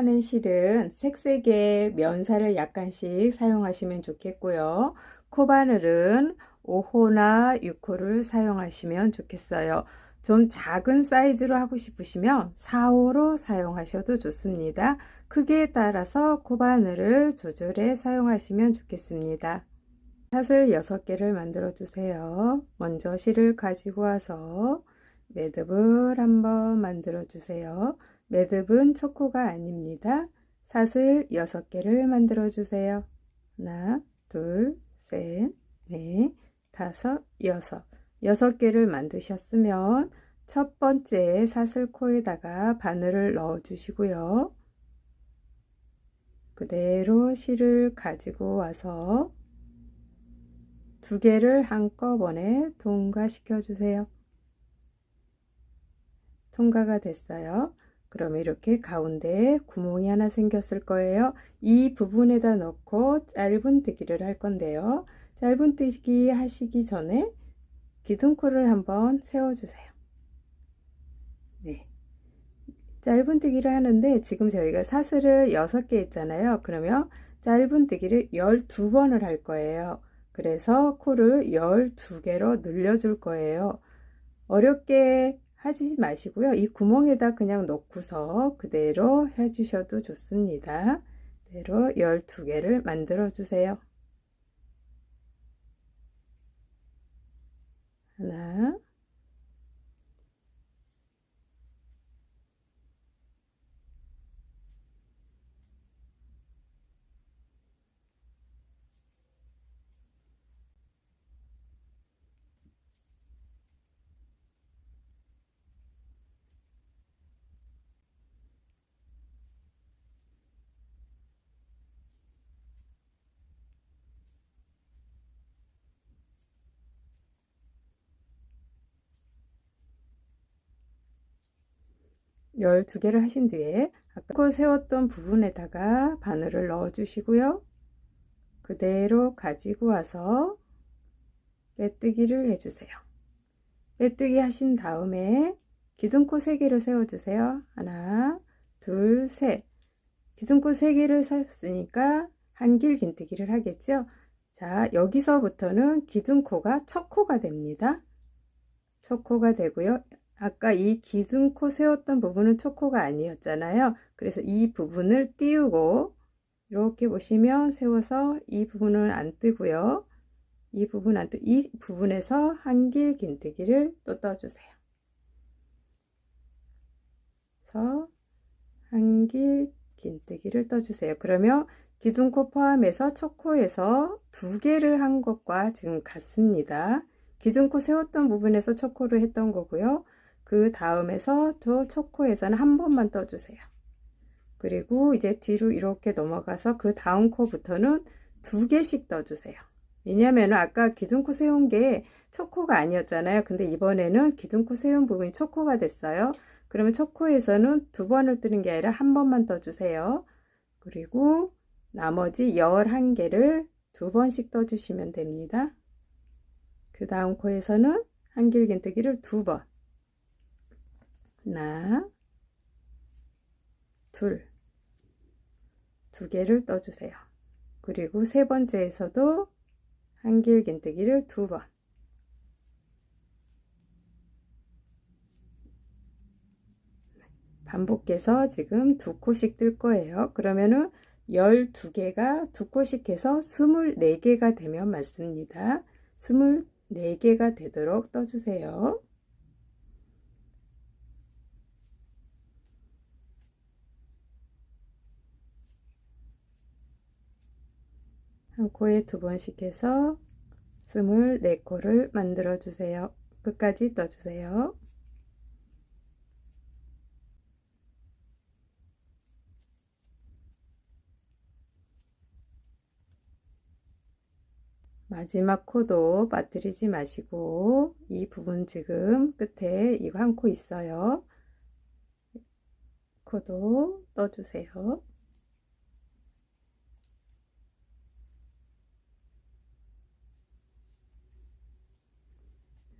사용하는 실은 색색의 면사를 약간씩 사용하시면 좋겠고요. 코바늘은 5호나 6호를 사용하시면 좋겠어요. 좀 작은 사이즈로 하고 싶으시면 4호로 사용하셔도 좋습니다. 크기에 따라서 코바늘을 조절해 사용하시면 좋겠습니다. 샷을 6개를 만들어 주세요. 먼저 실을 가지고 와서 매듭을 한번 만들어 주세요. 매듭은 초코가 아닙니다. 샷을 6개를 만들어 주세요. 하나, 둘, 셋, 넷, 다섯, 여섯. 6개를 만드셨으면 첫 번째 샷을 코에다가 바늘을 넣어 주시고요. 그대로 실을 가지고 와서 2개를 한꺼번에 통과시켜 주세요. 통과가 됐어요. 그럼 이렇게 가운데에 구멍이 하나 생겼을 거예요. 이 부분에다 넣고 짧은뜨기를 할 건데요. 짧은뜨기 하시기 전에 기둥코를 한번 세워주세요. 네. 짧은뜨기를 하는데 지금 저희가 사슬을 6개 있잖아요. 그러면 짧은뜨기를 12번을 할 거예요. 그래서 코를 12개로 늘려줄 거예요. 어렵게 하지 마시고요. 이 구멍에다 그냥 넣고서 그대로 해주셔도 좋습니다. 그대로 12개를 만들어 주세요. 하나, 열두 개를 하신 뒤에 아까 세웠던 부분에다가 바늘을 넣어 주시고요. 그대로 가지고 와서 빼뜨기를 해주세요. 빼뜨기 하신 다음에 기둥코 3개를 세워주세요. 하나, 둘, 셋. 기둥코 3개를 세웠으니까 한길 긴뜨기를 하겠죠. 자, 여기서부터는 기둥코가 첫 코가 됩니다. 첫 코가 되고요. 아까 이 기둥코 세웠던 부분은 첫 코가 아니었잖아요. 그래서 이 부분을 띄우고 이렇게 보시면 세워서 이 부분은 안 뜨고요. 이 부분 안 뜨고 이 부분에서 한길 긴뜨기를 또 떠주세요. 그래서 한길 긴뜨기를 떠주세요. 그러면 기둥코 포함해서 첫 코에서 2개를 한 것과 지금 같습니다. 기둥코 세웠던 부분에서 첫 코를 했던 거고요. 그 다음에서 또 첫 코에서는 한 번만 떠주세요. 그리고 이제 뒤로 이렇게 넘어가서 그 다음 코부터는 2개씩 떠주세요. 왜냐면 아까 기둥코 세운 게 첫 코가 아니었잖아요. 근데 이번에는 기둥코 세운 부분이 첫 코가 됐어요. 그러면 첫 코에서는 2번을 뜨는 게 아니라 한 번만 떠주세요. 그리고 나머지 11개를 2번씩 떠주시면 됩니다. 그 다음 코에서는 한길긴뜨기를 2번. 하나, 둘, 2개를 떠주세요. 그리고 세 번째에서도 한길긴뜨기를 2번. 반복해서 지금 2코씩 뜰 거예요. 그러면은 12개가 2코씩 해서 24개가 되면 맞습니다. 24개가 되도록 떠주세요. 한 코에 2번씩 해서 24코를 만들어 주세요. 끝까지 떠주세요. 마지막 코도 빠뜨리지 마시고 이 부분 지금 끝에 이거 한 코 있어요. 코도 떠주세요.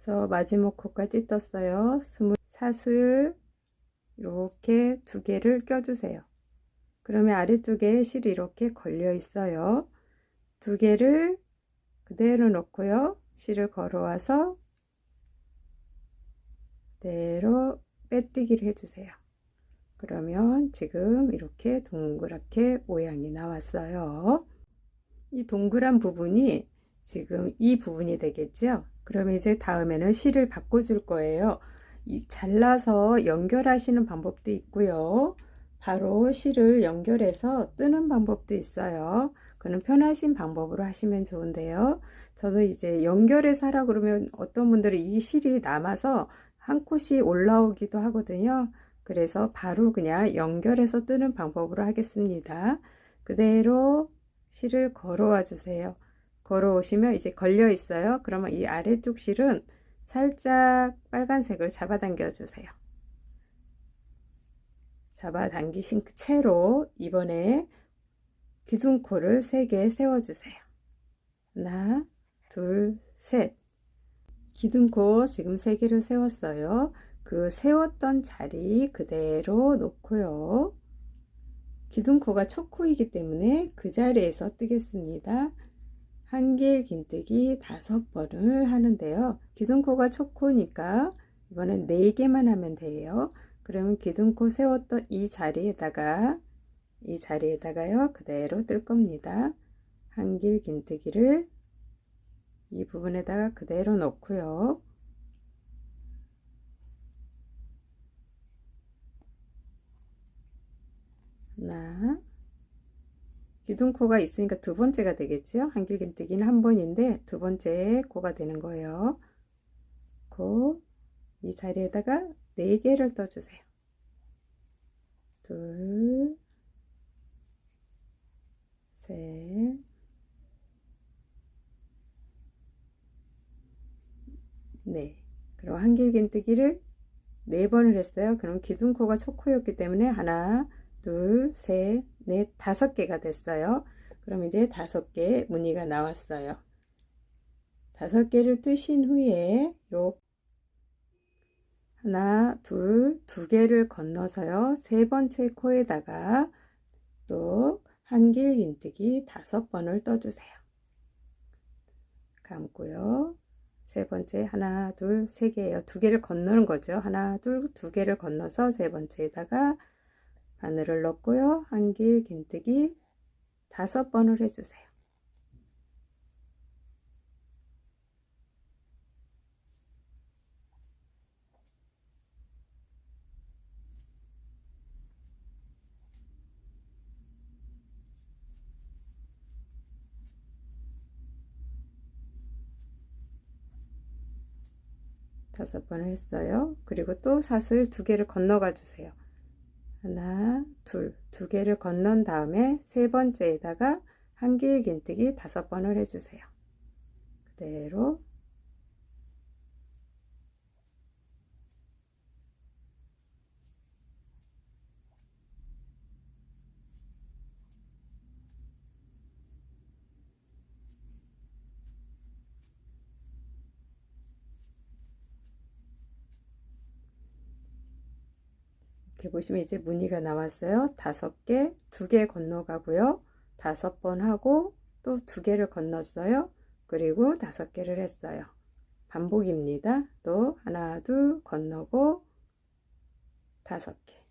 그래서 마지막 코까지 떴어요. 사슬 이렇게 2개를 껴주세요. 그러면 아래쪽에 실이 이렇게 걸려 있어요. 두 개를 그대로 놓고요. 실을 걸어와서 그대로 빼뜨기를 해주세요. 그러면 지금 이렇게 동그랗게 모양이 나왔어요. 이 동그란 부분이 지금 이 부분이 되겠죠. 그러면 이제 다음에는 실을 바꿔줄 거예요. 잘라서 연결하시는 방법도 있고요. 바로 실을 연결해서 뜨는 방법도 있어요. 그는 편하신 방법으로 하시면 좋은데요. 저는 이제 연결해서 하라 그러면 어떤 분들은 이 실이 남아서 한 콧이 올라오기도 하거든요. 그래서 바로 그냥 연결해서 뜨는 방법으로 하겠습니다. 그대로 실을 걸어와 주세요. 걸어오시면 이제 걸려 있어요. 그러면 이 아래쪽 실은 살짝 빨간색을 잡아당겨 주세요. 잡아당기신 채로 이번에 기둥코를 3개 세워주세요. 하나, 둘, 셋. 기둥코 지금 3개를 세웠어요. 그 세웠던 자리 그대로 놓고요. 기둥코가 첫 코이기 때문에 그 자리에서 뜨겠습니다. 한길 긴뜨기 5번을 하는데요. 기둥코가 첫 코니까 이번엔 4개만 하면 돼요. 그러면 기둥코 세웠던 이 자리에다가요 그대로 뜰 겁니다. 한길 긴뜨기를 이 부분에다가 그대로 놓고요. 하나, 기둥코가 있으니까 두 번째가 되겠죠. 한길 긴뜨기는 한 번인데 두 번째 코가 되는 거예요. 이 자리에다가 4개를 떠주세요. 둘, 셋, 네. 그리고 한길 긴뜨기를 4번을 했어요. 그럼 기둥코가 첫 코였기 때문에 하나, 둘, 셋, 넷, 5개가 됐어요. 그럼 이제 5개 무늬가 나왔어요. 5개를 뜨신 후에 이렇게 하나, 둘, 2개를 건너서요. 3번째 코에다가 또 한길 긴뜨기 5번을 떠주세요. 감고요. 3번째 하나, 둘, 3개예요. 2개를 건너는 거죠. 하나, 둘, 2개를 건너서 3번째에다가 바늘을 넣고요. 한길 긴뜨기 5번을 해주세요. 다섯 번을 했어요. 그리고 또 사슬 2개를 건너가 주세요. 하나, 둘, 2개를 건넌 다음에 3번째에다가 한길 긴뜨기 5번을 해주세요. 그대로 이렇게 보시면 이제 무늬가 나왔어요. 5개, 2개 건너가고요. 5번 하고 또 2개를 건넜어요. 그리고 5개를 했어요. 반복입니다. 또 하나, 둘 건너고 5개.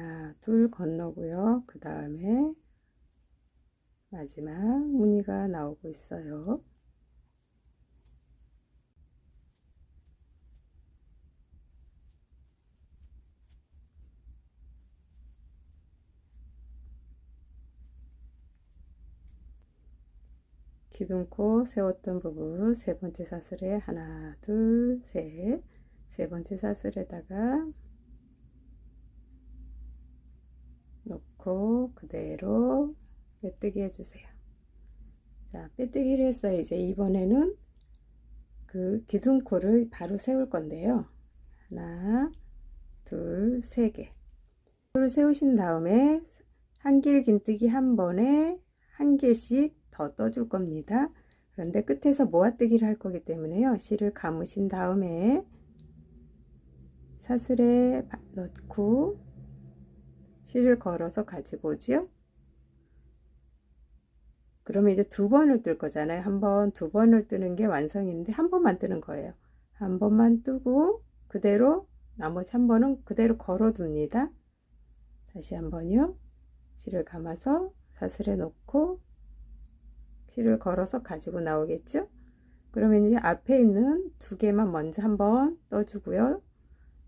하나, 둘 건너고요. 그 다음에 마지막 무늬가 나오고 있어요. 기둥코 세웠던 부분 3번째 사슬에 하나, 둘, 셋, 3번째 사슬에다가 놓고 그대로 빼뜨기 해주세요. 자, 빼뜨기를 했어요. 이제 이번에는 그 기둥코를 바로 세울 건데요. 하나, 둘, 3개. 를 세우신 다음에 한길 긴뜨기 한 번에 한 개씩 더 떠줄 겁니다. 그런데 끝에서 모아뜨기를 할 거기 때문에요. 실을 감으신 다음에 사슬에 넣고 실을 걸어서 가지고 오지요. 그러면 이제 두 번을 뜰 거잖아요. 한 번, 두 번을 뜨는 게 완성인데 한 번만 뜨는 거예요. 한 번만 뜨고 그대로 나머지 한 번은 그대로 걸어둡니다. 다시 한 번요. 실을 감아서 사슬에 넣고 실을 걸어서 가지고 나오겠죠. 그러면 이제 앞에 있는 두 개만 먼저 한번 떠주고요.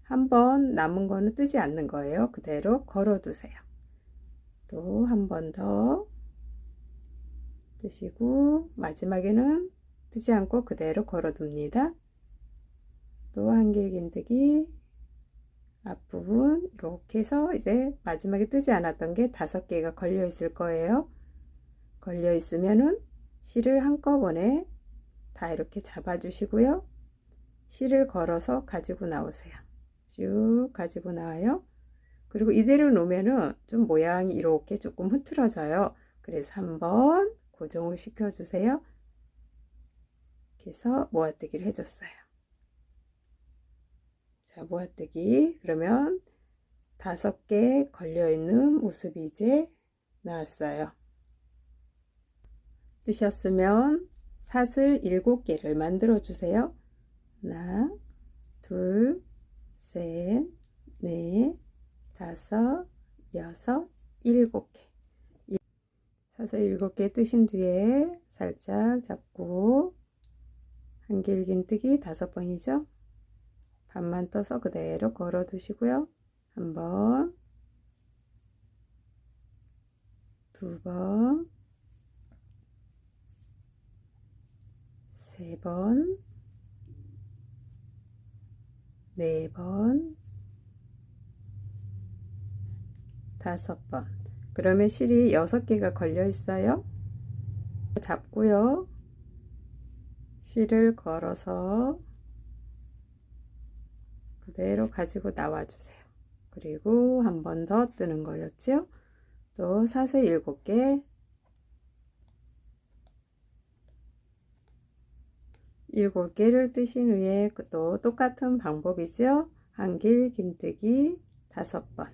한 번 남은 거는 뜨지 않는 거예요. 그대로 걸어 두세요. 또 한 번 더 뜨시고 마지막에는 뜨지 않고 그대로 걸어 둡니다. 또 한길긴뜨기 앞부분 이렇게 해서 이제 마지막에 뜨지 않았던 게 5개가 걸려 있을 거예요. 걸려 있으면은 실을 한꺼번에 다 이렇게 잡아 주시고요. 실을 걸어서 가지고 나오세요. 쭉 가지고 나와요. 그리고 이대로 놓으면은 좀 모양이 이렇게 조금 흐트러져요. 그래서 한번 고정을 시켜 주세요. 그래서 모아뜨기를 해줬어요. 자, 모아뜨기. 그러면 5개 걸려있는 모습이 이제 나왔어요. 뜨셨으면 사슬 7개를 만들어 주세요. 하나, 둘, 셋, 넷, 다섯, 여섯, 7개. 사슬 7개 뜨신 뒤에 살짝 잡고 한길긴뜨기 5번이죠. 반만 떠서 그대로 걸어 두시고요. 한 번, 두 번, 세 번, 네 번, 5번. 그러면 실이 6개가 걸려 있어요. 잡고요. 실을 걸어서 그대로 가지고 나와 주세요. 그리고 한 번 더 뜨는 거였죠. 또 사슬 7개, 7개를 뜨신 후에 또 똑같은 방법이죠. 한길긴뜨기 5번.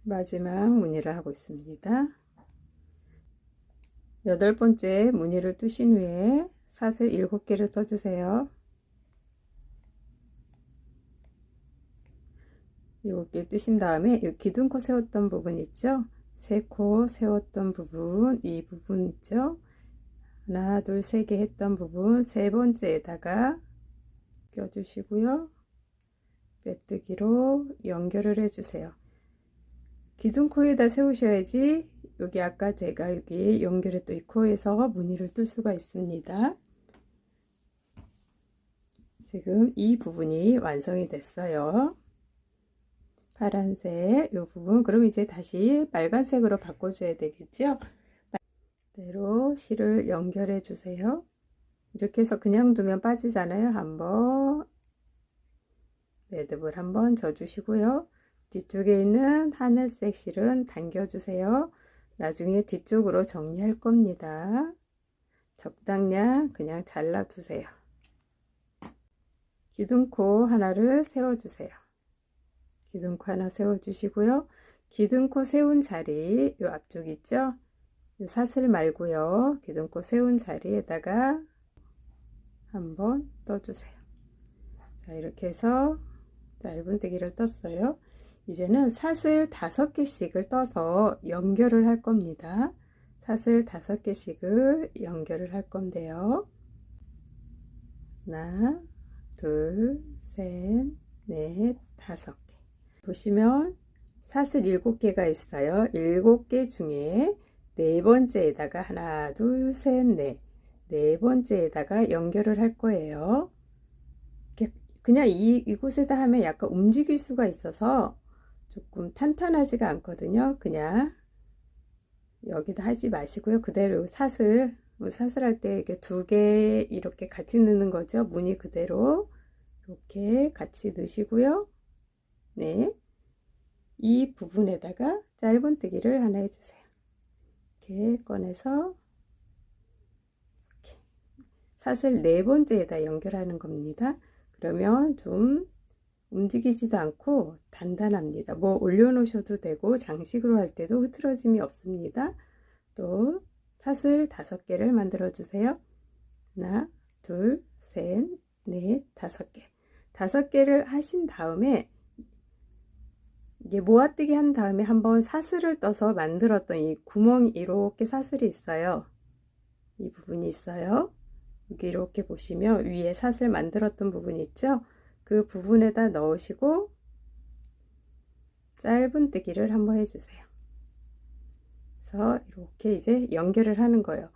마지막 무늬를 하고 있습니다. 8번째 무늬를 뜨신 후에 사슬 7개를 떠주세요. 7개 뜨신 다음에 이 기둥코 세웠던 부분 있죠? 3코 세웠던 부분, 이 부분 있죠? 하나, 둘, 3개 했던 부분 세 번째에다가 껴주시고요. 빼뜨기로 연결을 해주세요. 기둥코에다 세우셔야지 여기 아까 제가 여기 연결했던 이 코에서 무늬를 뜰 수가 있습니다. 지금 이 부분이 완성이 됐어요. 파란색 이 부분, 그럼 이제 다시 빨간색으로 바꿔줘야 되겠죠. 그대로 실을 연결해 주세요. 이렇게 해서 그냥 두면 빠지잖아요. 한번 매듭을 한번 져주시고요. 뒤쪽에 있는 하늘색 실은 당겨주세요. 나중에 뒤쪽으로 정리할 겁니다. 적당량 그냥 잘라두세요. 기둥코 하나를 세워주세요. 기둥코 하나 세워주시고요. 기둥코 세운 자리 요 앞쪽 있죠? 사슬 말고요. 기둥코 세운 자리에다가 한번 떠주세요. 자, 이렇게 해서 짧은뜨기를 떴어요. 이제는 사슬 5개씩을 떠서 연결을 할 겁니다. 사슬 5개씩을 연결을 할 건데요. 하나, 둘, 셋, 넷, 5개. 보시면 사슬 7개가 있어요. 7개 중에 네 번째에다가 하나, 둘, 셋, 넷. 네 번째에다가 연결을 할 거예요. 그냥 이곳에다 하면 약간 움직일 수가 있어서 조금 탄탄하지가 않거든요. 그냥 여기다 하지 마시고요. 그대로 사슬할 때 이게 2개 이렇게 같이 넣는 거죠. 무늬 그대로 이렇게 같이 넣으시고요. 네, 이 부분에다가 짧은뜨기를 하나 해주세요. 이렇게 꺼내서 이렇게 사슬 4번째에다 연결하는 겁니다. 그러면 좀 움직이지도 않고 단단합니다. 뭐 올려놓으셔도 되고 장식으로 할 때도 흐트러짐이 없습니다. 또 사슬 5개를 만들어 주세요. 하나, 둘, 셋, 넷, 5개. 5개를 하신 다음에 이게 모아뜨기 한 다음에 한번 사슬을 떠서 만들었던 이 구멍이 이렇게 사슬이 있어요. 이 부분이 있어요. 여기 이렇게 보시면 위에 사슬 만들었던 부분이 있죠. 그 부분에다 넣으시고 짧은뜨기를 한번 해주세요. 그래서 이렇게 이제 연결을 하는 거예요.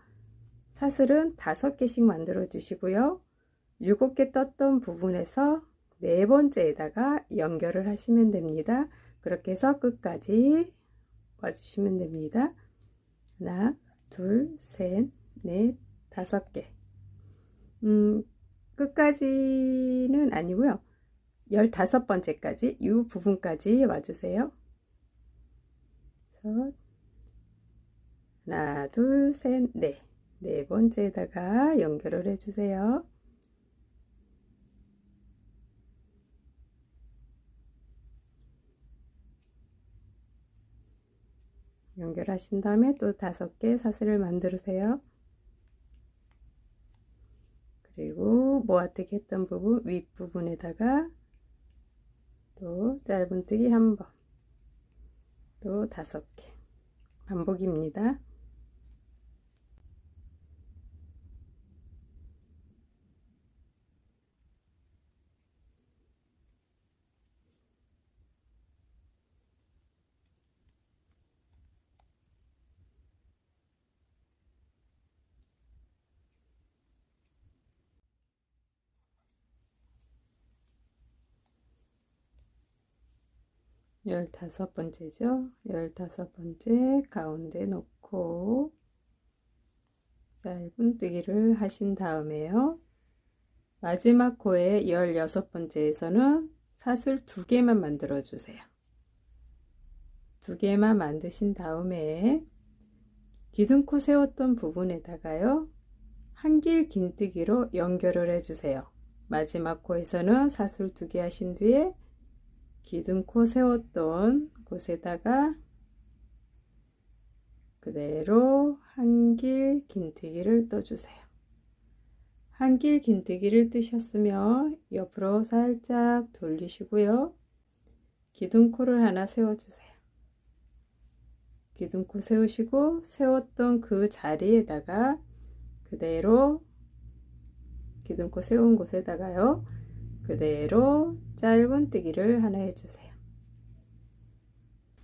사슬은 5개씩 만들어 주시고요. 7개 떴던 부분에서 네 번째에다가 연결을 하시면 됩니다. 그렇게 해서 끝까지 와주시면 됩니다. 하나, 둘, 셋, 넷, 5개. 끝까지는 아니고요. 15번째까지 이 부분까지 와주세요. 그래서 하나, 둘, 셋, 넷. 네 번째에다가 연결을 해주세요. 연결하신 다음에 또 5개 사슬을 만들으세요. 그리고 모아뜨기 했던 부분 윗부분에다가 또 짧은뜨기 한 번, 또 5개 반복입니다. 열다섯 번째죠. 15번째 가운데 놓고 짧은뜨기를 하신 다음에요. 마지막 코에 16번째에서는 사슬 2개만 만들어 주세요. 2개만 만드신 다음에 기둥코 세웠던 부분에다가요. 한길 긴뜨기로 연결을 해주세요. 마지막 코에서는 사슬 2개 하신 뒤에 기둥코 세웠던 곳에다가 그대로 한길 긴뜨기를 떠주세요. 한길 긴뜨기를 뜨셨으면 옆으로 살짝 돌리시고요. 기둥코를 하나 세워주세요. 기둥코 세우시고 세웠던 그 자리에다가 그대로 기둥코 세운 곳에다가요. 그대로 짧은뜨기를 하나 해주세요.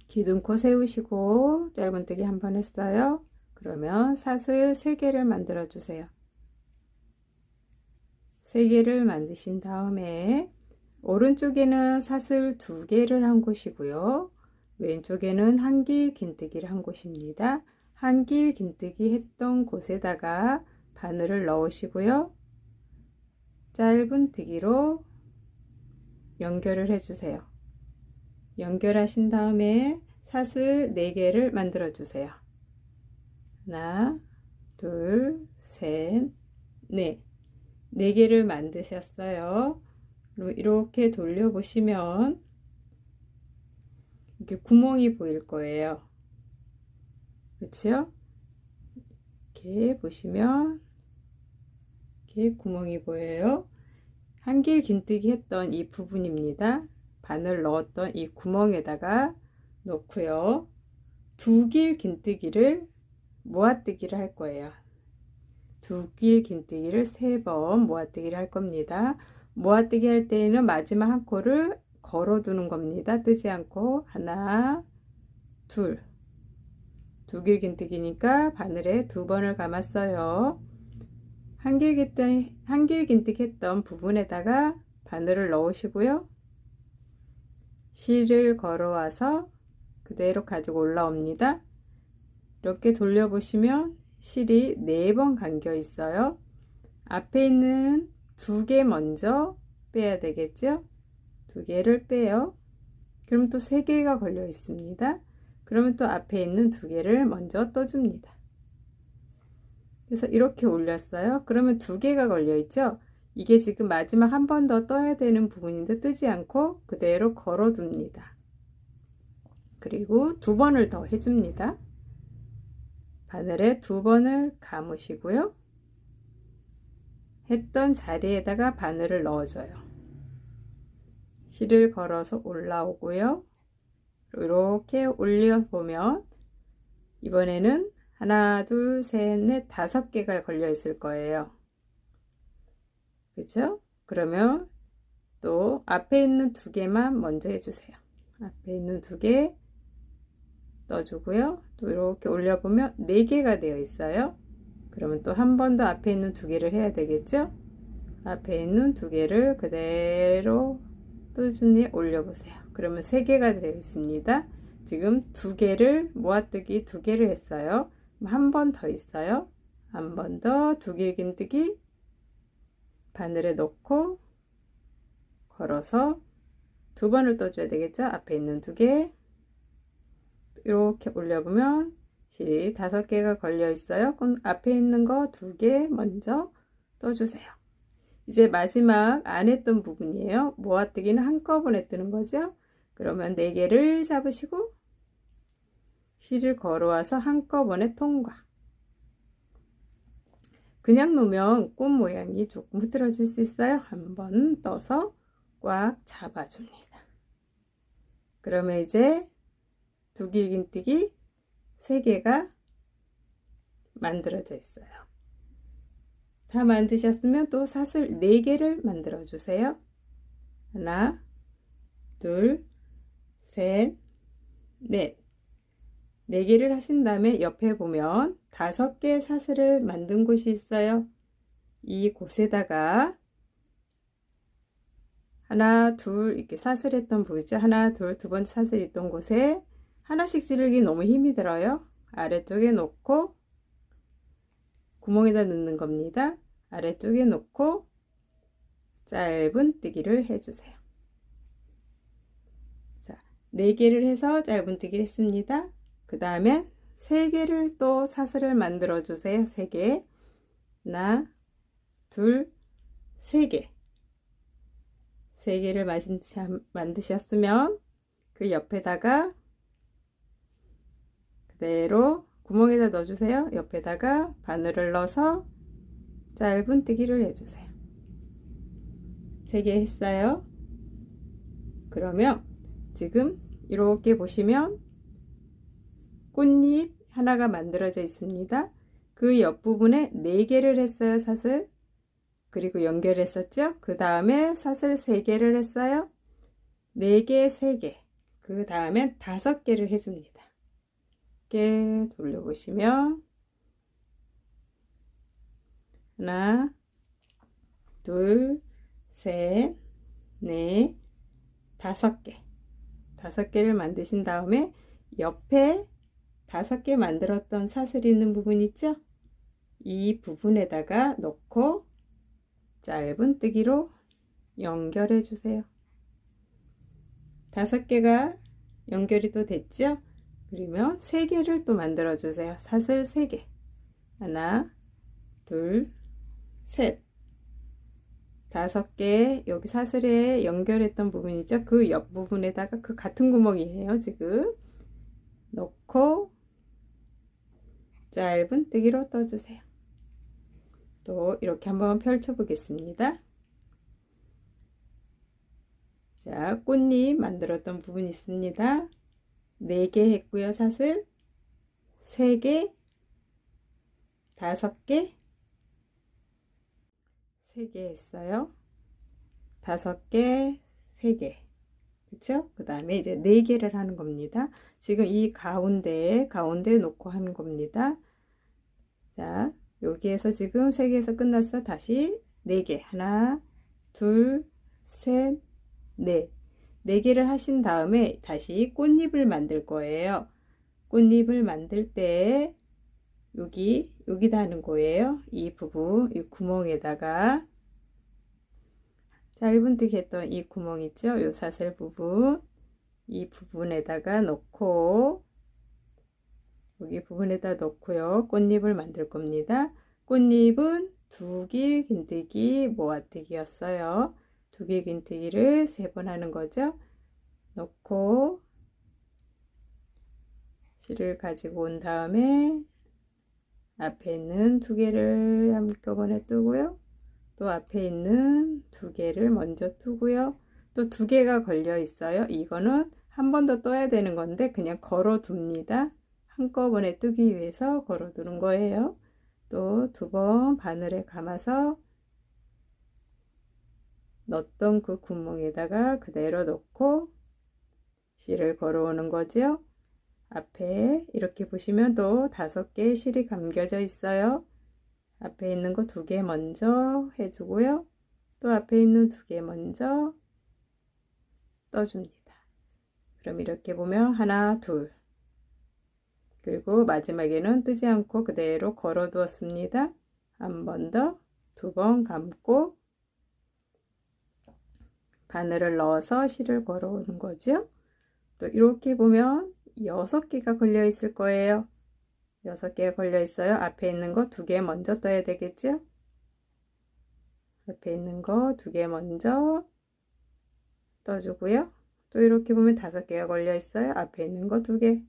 기둥코 세우시고 짧은뜨기 한 번 했어요. 그러면 사슬 3개를 만들어 주세요. 3개를 만드신 다음에 오른쪽에는 사슬 2개를 한 곳이고요. 왼쪽에는 한길 긴뜨기를 한 곳입니다. 한길 긴뜨기 했던 곳에다가 바늘을 넣으시고요. 짧은뜨기로 연결을 해주세요. 연결하신 다음에 사슬 4개를 만들어 주세요. 하나, 둘, 셋, 넷. 4개를 만드셨어요. 이렇게 돌려보시면 이렇게 구멍이 보일 거예요. 그렇죠? 이렇게 보시면 이렇게 구멍이 보여요. 한길 긴뜨기 했던 이 부분입니다. 바늘 넣었던 이 구멍에다가 넣고요. 두 길 긴뜨기를 모아뜨기를 할 거예요. 두 길 긴뜨기를 3번 모아뜨기를 할 겁니다. 모아뜨기 할 때에는 마지막 한 코를 걸어 두는 겁니다. 뜨지 않고 하나, 둘. 두 길 긴뜨기니까 바늘에 2번을 감았어요. 한길 긴뜨기 했던 부분에다가 바늘을 넣으시고요. 실을 걸어와서 그대로 가지고 올라옵니다. 이렇게 돌려보시면 실이 4번 감겨 있어요. 앞에 있는 2개 먼저 빼야 되겠죠? 2개를 빼요. 그럼 또 3개가 걸려 있습니다. 그러면 또 앞에 있는 2개를 먼저 떠줍니다. 그래서 이렇게 올렸어요. 그러면 2개가 걸려 있죠? 이게 지금 마지막 한 번 더 떠야 되는 부분인데 뜨지 않고 그대로 걸어 둡니다. 그리고 2번을 더 해줍니다. 바늘에 2번을 감으시고요. 했던 자리에다가 바늘을 넣어줘요. 실을 걸어서 올라오고요. 이렇게 올려보면 이번에는 하나, 둘, 셋, 넷, 5개가 걸려 있을 거예요. 그죠? 그러면 또 앞에 있는 2개만 먼저 해주세요. 앞에 있는 2개 넣어주고요. 또 이렇게 올려보면 4개가 되어 있어요. 그러면 또 한 번 더 앞에 있는 2개를 해야 되겠죠? 앞에 있는 2개를 그대로 또준위에 올려보세요. 그러면 3개가 되어 있습니다. 지금 2개를 모아뜨기 2개를 했어요. 한 번 더 있어요. 한 번 더 2길 긴뜨기 바늘에 넣고 걸어서 2번을 떠줘야 되겠죠? 앞에 있는 2개 이렇게 올려보면 실이 5개가 걸려 있어요. 그럼 앞에 있는 거 2개 먼저 떠주세요. 이제 마지막 안 했던 부분이에요. 모아뜨기는 한꺼번에 뜨는 거죠. 그러면 4개를 잡으시고 실을 걸어와서 한꺼번에 통과. 그냥 놓으면 꽃 모양이 조금 흐트러질 수 있어요. 한번 떠서 꽉 잡아줍니다. 그러면 이제 2길 긴뜨기 3개가 만들어져 있어요. 다 만드셨으면 또 사슬 4개를 만들어 주세요. 하나, 둘, 셋, 넷. 4개를 하신 다음에 옆에 보면 5개 사슬을 만든 곳이 있어요. 이 곳에다가 하나, 둘 이렇게 사슬했던 보이죠? 하나, 둘, 2번 사슬 있던 곳에 하나씩 찌르기 너무 힘이 들어요. 아래쪽에 놓고 구멍에다 넣는 겁니다. 아래쪽에 놓고 짧은 뜨기를 해주세요. 자, 4개를 해서 짧은 뜨기를 했습니다. 그 다음에 3개를 또 사슬을 만들어 주세요. 3개. 하나, 둘, 3개. 3개를 만드셨으면 그 옆에다가 그대로 구멍에다 넣어주세요. 옆에다가 바늘을 넣어서 짧은 뜨기를 해주세요. 3개 했어요. 그러면 지금 이렇게 보시면 꽃잎 하나가 만들어져 있습니다. 그 옆부분에 4개를 했어요. 사슬. 그리고 연결했었죠. 그 다음에 사슬 3개를 했어요. 4개, 3개. 그 다음에 5개를 해줍니다. 이렇게 돌려보시면 하나, 둘, 셋, 넷, 5개. 5개를 만드신 다음에 옆에 5개 만들었던 사슬 있는 부분 있죠? 이 부분에다가 넣고 짧은 뜨기로 연결해 주세요. 5개가 연결이 또 됐죠? 그러면 3개를 또 만들어 주세요. 사슬 3개. 하나, 둘, 셋. 5개 여기 사슬에 연결했던 부분이죠. 그 옆부분에다가 그 같은 구멍이에요. 지금 넣고 짧은뜨기로 떠주세요. 또 이렇게 한번 펼쳐 보겠습니다. 자, 꽃잎 만들었던 부분 있습니다. 4개 했고요. 사슬 3개, 5개, 3개 했어요. 5개, 3개. 그쵸? 그 다음에 이제 4개를 하는 겁니다. 지금 이 가운데에 놓고 하는 겁니다. 자, 여기에서 지금 3개에서 끝났어. 다시 4개. 하나, 둘, 셋, 넷. 4개를 하신 다음에 다시 꽃잎을 만들 거예요. 꽃잎을 만들 때 여기다 하는 거예요. 이 부분, 이 구멍에다가 짧은뜨기 했던 이 구멍 있죠? 요 사슬 부분, 이 부분에다가 넣고 여기 부분에다 넣고요. 꽃잎을 만들 겁니다. 꽃잎은 두길 긴뜨기 모아뜨기였어요. 두길 긴뜨기를 3번 하는 거죠. 넣고 실을 가지고 온 다음에 앞에 있는 2개를 한꺼번에 뜨고요. 또 앞에 있는 2개를 먼저 뜨고요. 또 2개가 걸려 있어요. 이거는 한 번 더 떠야 되는 건데 그냥 걸어 둡니다. 한꺼번에 뜨기 위해서 걸어 두는 거예요. 또 2번 바늘에 감아서 넣었던 그 구멍에다가 그대로 넣고 실을 걸어 오는 거죠. 앞에 이렇게 보시면 또 5개의 실이 감겨져 있어요. 앞에 있는 거 2개 먼저 해주고요. 또 앞에 있는 2개 먼저 떠줍니다. 그럼 이렇게 보면 하나, 둘. 그리고 마지막에는 뜨지 않고 그대로 걸어 두었습니다. 한 번 더, 2번 감고 바늘을 넣어서 실을 걸어 오는 거죠. 또 이렇게 보면 6개가 걸려 있을 거예요. 6개가 걸려 있어요. 앞에 있는 거 2개 먼저 떠야 되겠죠? 앞에 있는 거 2개 먼저 떠주고요. 또 이렇게 보면 5개가 걸려 있어요. 앞에 있는 거 2개.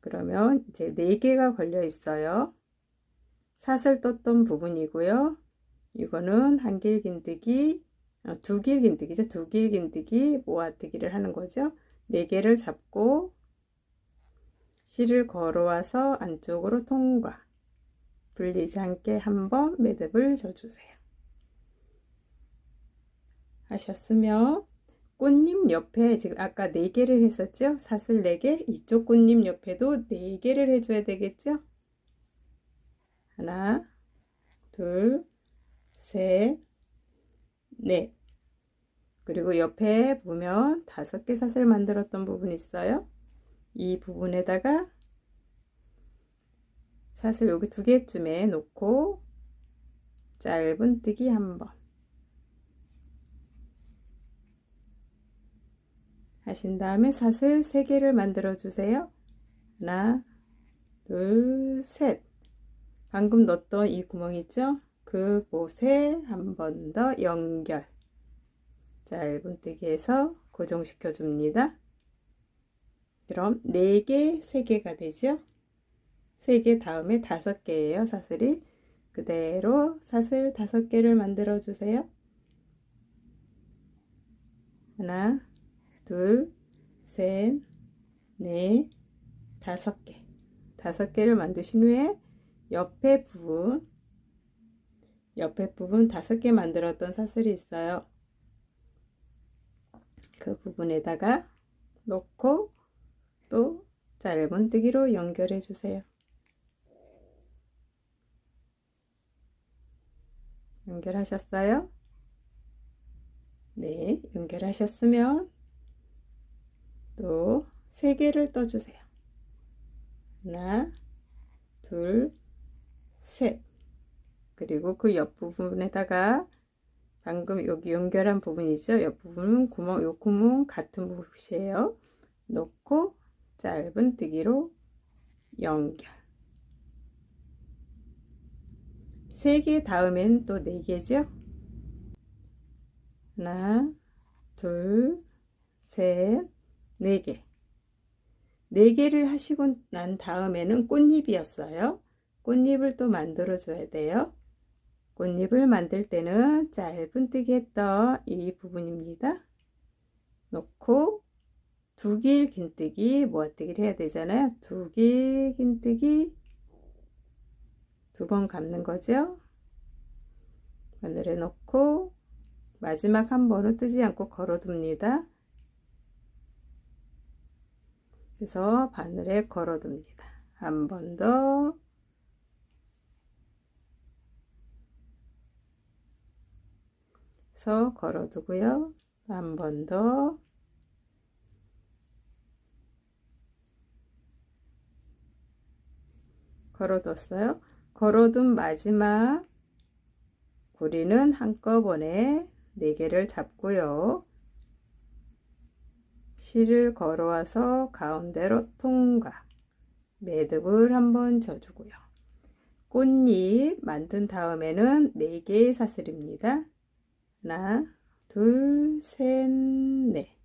그러면 이제 4개가 걸려 있어요. 사슬 떴던 부분이고요. 이거는 한길 긴뜨기, 2길 긴뜨기죠. 2길 긴뜨기 모아뜨기를 하는 거죠. 4개를 잡고 실을 걸어와서 안쪽으로 통과. 불리지 않게 한번 매듭을 줘주세요. 하셨으면 꽃잎 옆에 지금 아까 4개를 했었죠? 사슬 4개, 이쪽 꽃잎 옆에도 4개를 해줘야 되겠죠? 하나, 둘, 셋, 넷. 그리고 옆에 보면 5개 사슬 만들었던 부분 있어요. 이 부분에다가 사슬 여기 2개쯤에 놓고 짧은뜨기 한번 하신 다음에 사슬 3개를 만들어 주세요. 하나, 둘, 셋. 방금 넣었던 이 구멍 있죠? 그곳에 한 번 더 연결. 짧은뜨기해서 고정시켜 줍니다. 그럼 4개, 3개가 되죠? 3개 다음에 5개예요. 사슬이. 그대로 사슬 5개를 만들어 주세요. 하나, 둘, 셋, 넷, 5개. 5개를 만드신 후에 옆에 부분 5개 만들었던 사슬이 있어요. 그 부분에다가 놓고 또 짧은뜨기로 연결해 주세요. 연결하셨어요? 네, 연결하셨으면 또 3개를 떠주세요. 하나, 둘, 셋. 그리고 그 옆부분에다가 방금 여기 연결한 부분이죠. 옆부분은 요 구멍 같은 부분이에요. 놓고 짧은뜨기로 연결. 3개 다음엔 또 4개죠. 하나, 둘, 셋, 4개. 4개를 하시고 난 다음에는 꽃잎이었어요. 꽃잎을 또 만들어 줘야 돼요. 꽃잎을 만들 때는 짧은뜨기 했던 이 부분입니다. 놓고 두길 긴뜨기, 모아뜨기를 해야 되잖아요. 두길 긴뜨기 2번 감는 거죠. 바늘에 놓고 마지막 한 번은 뜨지 않고 걸어둡니다. 그래서 바늘에 걸어둡니다. 한 번 더, 그래서 걸어두고요. 한 번 더, 걸어뒀어요. 걸어둔 마지막 고리는 한꺼번에 4개를 잡고요. 실을 걸어와서 가운데로 통과, 매듭을 한번 져주고요. 꽃잎 만든 다음에는 4개의 사슬입니다. 하나, 둘, 셋, 넷.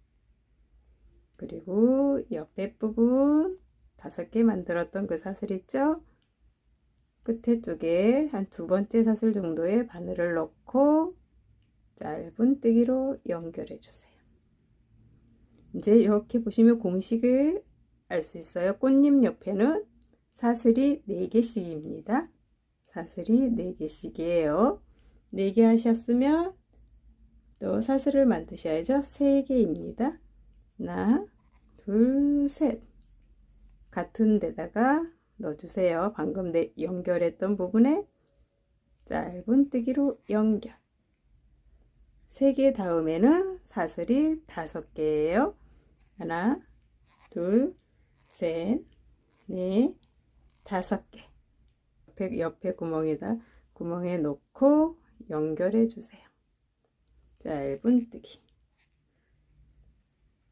그리고 옆에 부분 5개 만들었던 그 사슬 있죠? 끝에 쪽에 한 2번째 사슬 정도의 바늘을 넣고 짧은뜨기로 연결해 주세요. 이제 이렇게 보시면 공식을 알 수 있어요. 꽃잎 옆에는 사슬이 4개씩입니다. 사슬이 4개씩이에요. 4개 하셨으면 또 사슬을 만드셔야죠. 3개입니다. 하나, 둘, 셋. 같은 데다가 넣어주세요. 방금 연결했던 부분에 짧은뜨기로 연결. 3개 다음에는 사슬이 5개예요. 하나, 둘, 셋, 넷, 5개. 옆에 구멍에 놓고 연결해 주세요. 짧은뜨기.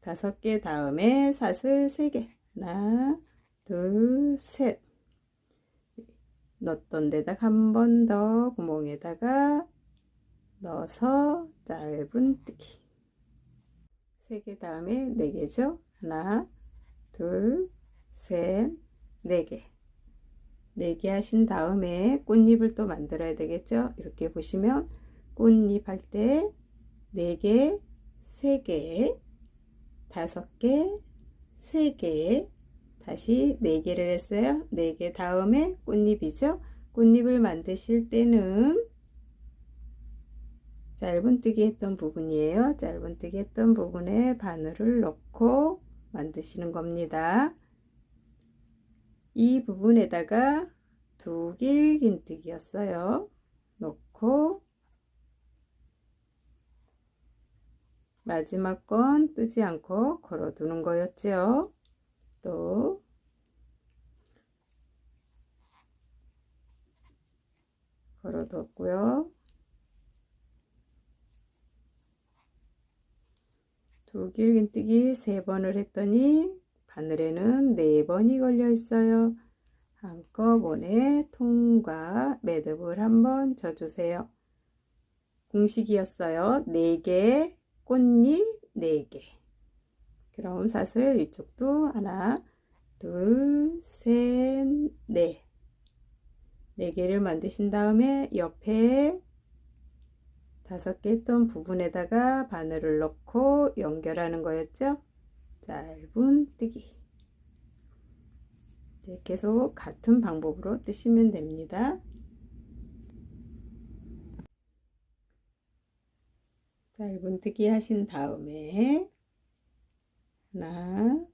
5개 다음에 사슬 3개. 하나, 둘, 셋. 넣었던 데다가 한 번 더 구멍에다가 넣어서 짧은뜨기. 3개 다음에 4개죠. 하나, 둘, 셋, 4개. 4개 하신 다음에 꽃잎을 또 만들어야 되겠죠. 이렇게 보시면 꽃잎 할 때 4개, 3개, 5개, 3개, 다시 4개를 했어요. 4개 다음에 꽃잎이죠. 꽃잎을 만드실 때는 짧은뜨기 했던 부분이에요. 짧은뜨기 했던 부분에 바늘을 넣고 만드시는 겁니다. 이 부분에다가 두길 긴뜨기였어요. 넣고 마지막 건 뜨지 않고 걸어두는 거였죠. 또 걸어뒀고요. 두길 긴뜨기 3번을 했더니 바늘에는 4번이 걸려 있어요. 한꺼번에 통과 매듭을 한번 져주세요. 공식이었어요. 4개, 꽃잎 4개. 그럼 사슬 이쪽도 하나, 둘, 셋, 넷. 4개를 만드신 다음에 옆에 5개 했던 부분에다가 바늘을 넣고 연결하는 거였죠. 짧은뜨기. 이제 계속 같은 방법으로 뜨시면 됩니다. 짧은뜨기 하신 다음에 하나,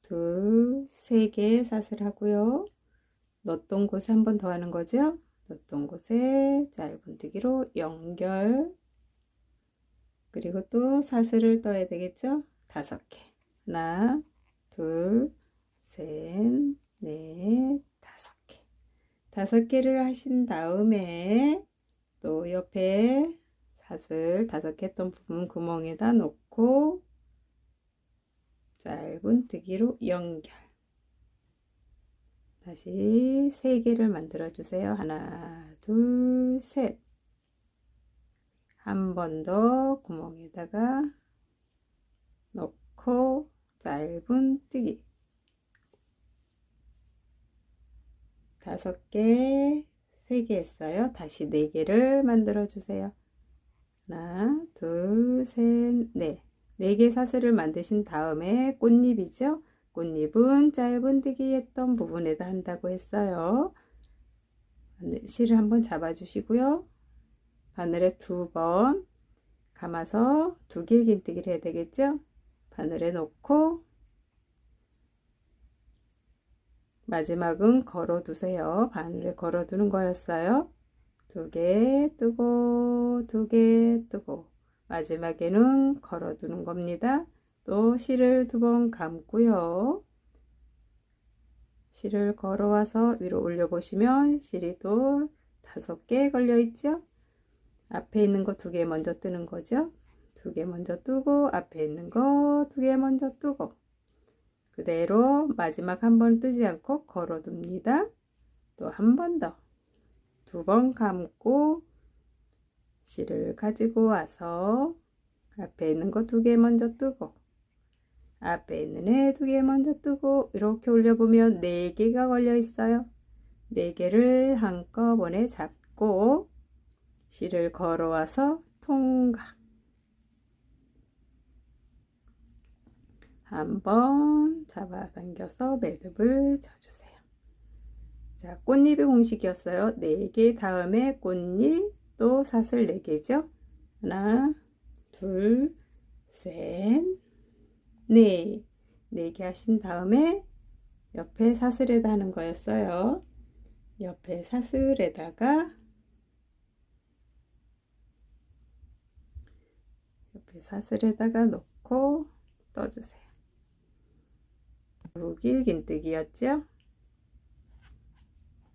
둘, 3개 사슬 하고요. 넣었던 곳에 한 번 더 하는 거죠. 넣었던 곳에 짧은뜨기로 연결. 그리고 또 사슬을 떠야 되겠죠. 5개. 하나, 둘, 셋, 넷, 5개. 5개를 하신 다음에 또 옆에 사슬 5개 했던 부분 구멍에다 놓고 짧은뜨기로 연결. 다시 3개를 만들어 주세요. 하나, 둘, 셋. 한 번 더 구멍에다가 넣고 짧은뜨기. 5개, 3개 했어요. 다시 4개를 만들어 주세요. 하나, 둘, 셋, 넷. 4개 사슬을 만드신 다음에 꽃잎이죠. 꽃잎은 짧은뜨기 했던 부분에다 한다고 했어요. 실을 한번 잡아 주시고요. 바늘에 2번 감아서 2길 긴뜨기를 해야 되겠죠. 바늘에 놓고 마지막은 걸어 두세요. 바늘에 걸어 두는 거였어요. 2개 뜨고 2개 뜨고 마지막에는 걸어 두는 겁니다. 또 실을 2번 감고요. 실을 걸어와서 위로 올려 보시면 실이 또 5개 걸려 있죠. 앞에 있는 거 2개 먼저 뜨는 거죠. 2개 먼저 뜨고 앞에 있는 거 2개 먼저 뜨고 그대로 마지막 한 번 뜨지 않고 걸어 둡니다. 또 한 번 더 2번 감고 실을 가지고 와서 앞에 있는 거 2개 먼저 뜨고 앞에 있는 애 2개 먼저 뜨고 이렇게 올려보면 4개가 걸려 있어요. 4개를 한꺼번에 잡고 실을 걸어와서 통각 한번 잡아당겨서 매듭을 쳐주세요. 자, 꽃잎이 공식이었어요. 4개 다음에 꽃잎 또 사슬 4개죠. 하나, 둘, 셋, 넷. 4개 하신 다음에 옆에 사슬에다 하는 거였어요. 옆에 사슬에다가 놓고 떠주세요. 2길 긴뜨기였죠.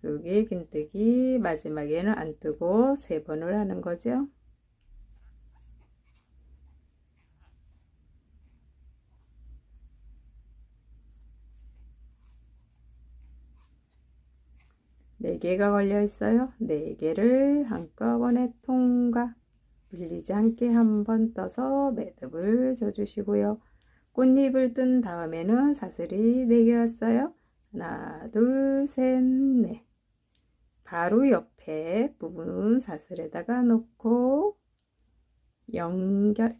2길 긴뜨기 마지막에는 안 뜨고 3번을 하는 거죠. 네 개가 걸려 있어요. 4개를 한꺼번에 통과 밀리지 않게 한번 떠서 매듭을 줘주시고요. 꽃잎을 뜬 다음에는 사슬이 4개였어요. 하나, 둘, 셋, 넷. 바로 옆에 부분 사슬에다가 놓고 연결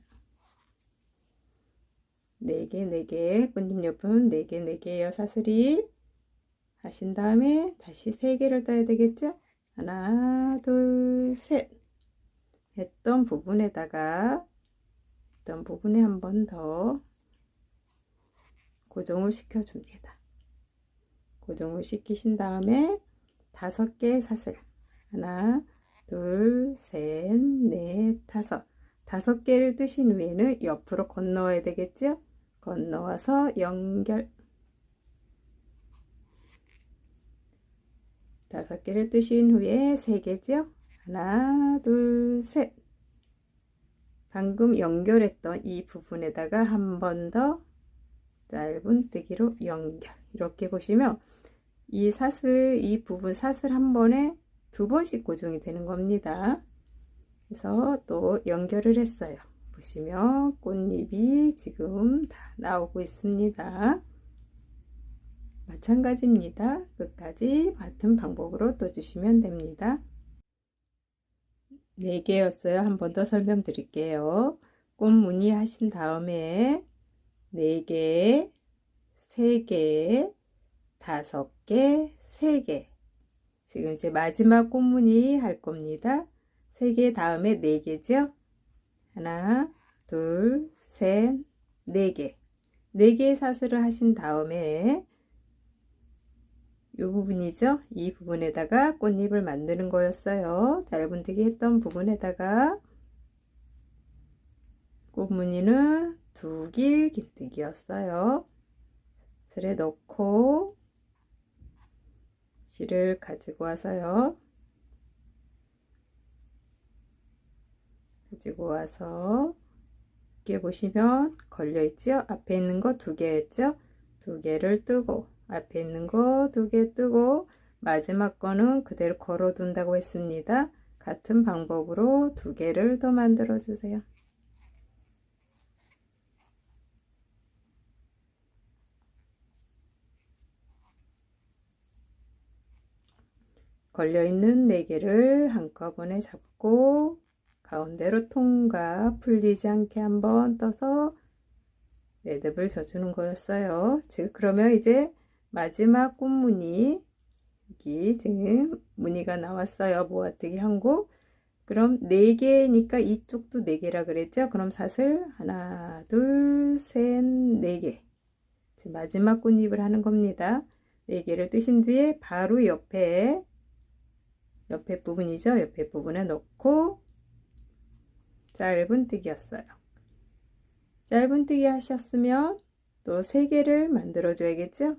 4개, 4개, 꽃잎 옆은 4개, 4개예요. 사슬이 하신 다음에 다시 3개를 떠야 되겠죠? 하나, 둘, 셋 했던 부분에다가 한 번 더 고정을 시켜줍니다. 고정을 시키신 다음에 5개의 사슬 하나, 둘, 셋, 넷, 5 5개를 뜨신 후에는 옆으로 건너와야 되겠죠? 건너와서 연결 5개를 뜨신 후에 3개죠? 하나, 둘, 셋. 방금 연결했던 이 부분에다가 한 번 더 짧은 뜨기로 연결. 이렇게 보시면 이 사슬, 이 부분 사슬 한 번에 2번씩 고정이 되는 겁니다. 그래서 또 연결을 했어요. 보시면 꽃잎이 지금 다 나오고 있습니다. 마찬가지입니다. 끝까지 같은 방법으로 떠주시면 됩니다. 4개였어요. 한 번 더 설명드릴게요. 꽃무늬 하신 다음에 4개, 3개, 5개, 3개. 지금 이제 마지막 꽃무늬 할 겁니다. 3개 다음에 4개죠. 하나, 둘, 셋, 4개. 4개의 사슬을 하신 다음에 이 부분이죠. 이 부분에다가 꽃잎을 만드는 거였어요. 짧은뜨기 했던 부분에다가 꽃무늬는 2길 긴뜨기였어요. 슬에 넣고 실을 가지고 와서요. 이렇게 보시면 걸려 있죠. 앞에 있는 거 2개였죠. 2개를 뜨고 앞에 있는 거 2개 뜨고 마지막 거는 그대로 걸어 둔다고 했습니다. 같은 방법으로 2개를 더 만들어 주세요. 걸려있는 4개를 한꺼번에 잡고 가운데로 통과, 풀리지 않게 한번 떠서 매듭을 져주는 거였어요. 즉 그러면 이제 마지막 꽃무늬, 여기 지금 무늬가 나왔어요. 모아뜨기 한 곡. 그럼 4개니까 이쪽도 4개라 그랬죠. 그럼 사슬 하나, 둘, 셋, 4개. 지금 마지막 꽃잎을 하는 겁니다. 4개를 뜨신 뒤에 바로 옆에 부분이죠. 옆에 부분에 넣고 짧은뜨기였어요. 짧은뜨기 하셨으면 또 3개를 만들어 줘야겠죠.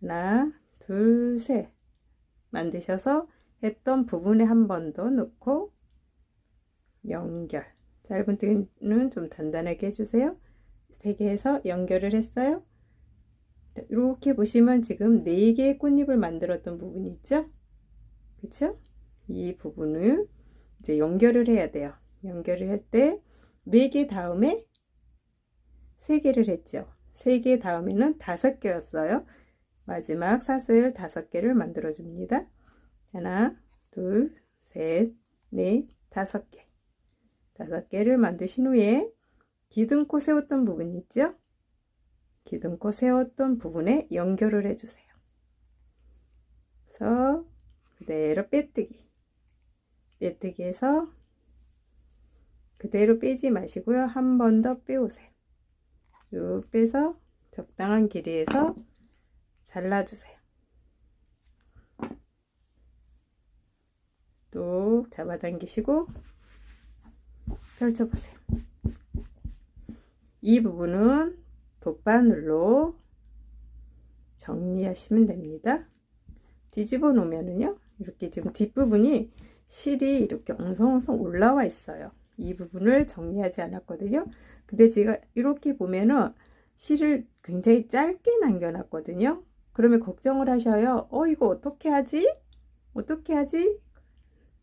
하나, 둘, 셋 만드셔서 했던 부분에 한 번 더 넣고 연결. 짧은뜨기는 좀 단단하게 해주세요. 3개 해서 연결을 했어요. 이렇게 보시면 지금 4개의 꽃잎을 만들었던 부분이 있죠. 그렇죠? 이 부분을 이제 연결을 해야 돼요. 연결을 할 때 4개 다음에 3개를 했죠. 3개 다음에는 5개였어요. 마지막 사슬 5개를 만들어 줍니다. 하나, 둘, 셋, 넷, 5개. 5개를 만드신 후에 기둥코 세웠던 부분 있죠? 기둥코 세웠던 부분에 연결을 해주세요. 그래서 그대로 빼뜨기. 빼뜨기해서 그대로 빼지 마시고요. 한 번 더 빼오세요. 쭉 빼서 적당한 길이에서 잘라주세요. 또 잡아당기시고 펼쳐보세요. 이 부분은 돗바늘로 정리하시면 됩니다. 뒤집어 놓으면은요, 이렇게 지금 뒷부분이 실이 이렇게 엉성엉성 올라와 있어요. 이 부분을 정리하지 않았거든요. 근데 제가 이렇게 보면은 실을 굉장히 짧게 남겨놨거든요. 그러면 걱정을 하셔요. 이거 어떻게 하지? 어떻게 하지?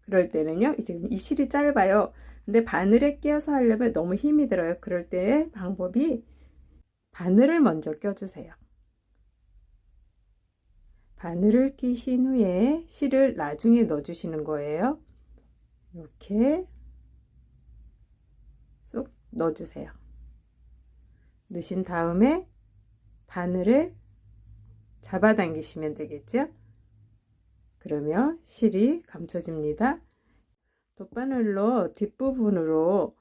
그럴 때는요, 지금 이 실이 짧아요. 근데 바늘에 끼워서 하려면 너무 힘이 들어요. 그럴 때 방법이 바늘을 먼저 껴주세요. 바늘을 끼신 후에 실을 나중에 넣어주시는 거예요. 이렇게 쏙 넣어주세요. 넣으신 다음에 바늘을 잡아당기시면 되겠죠? 그러면 실이 감춰집니다. 돗바늘로 뒷부분으로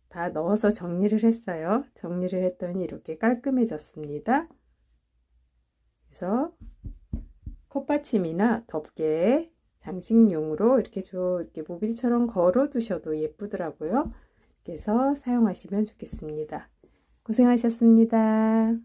다 넣어서 정리를 했어요. 정리를 했더니 이렇게 깔끔해졌습니다. 그래서 컵받침이나 덮개 장식용으로 이렇게 이렇게 모빌처럼 걸어 두셔도 예쁘더라고요. 그래서 사용하시면 좋겠습니다. 고생하셨습니다.